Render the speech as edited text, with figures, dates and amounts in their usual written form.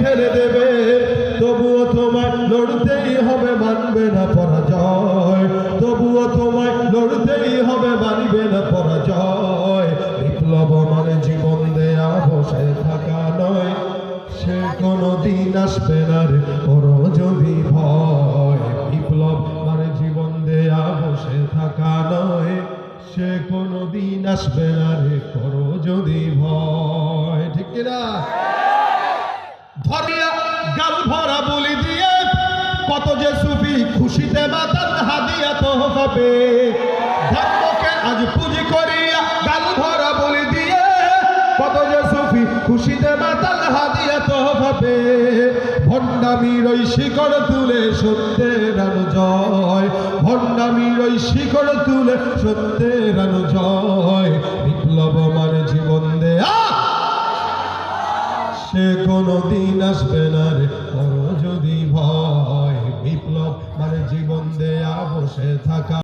ঢেলে দেবে, তবুও তোমায় লড়তেই হবে, মানবে না পরাজয়। তবুও তোমায় লড়তেই হবে, মানবে না পরাজয়। বিপ্লব মানে জীবন দেয়া বসে থাকা নয়, সে কোনদিন আসবে না রে করো যদি ভয়। বিপ্লব মানে জীবন দেয়া বসে থাকা নয়, সে কোনদিন আসবে না রে করো যদি ভয়। ঠিক কিনা? ধরিয়া গাল ভরা বলি দিয়ে কত যে সুফি খুশিতে মাতাল হাদিয়া তো হবে। ধর্মকে আজ পুঁজি করিয়া গাল ভরা বলি দিয়ে কত যে সুফি খুশিতে মাতাল হাদিয়া তো হবে। ভণ্ডামির ওই শিকড় তুলে সত্যের আলো জয়, ভণ্ডামির ওই শিকড় তুলে সত্যের আলো জয়। বিপ্লব মানে জীবন দেয়া, সে কোনদিন আসবে না রে করো যদি ভয়। বিপ্লব মানে জীবন দেয়া বসে থাকা।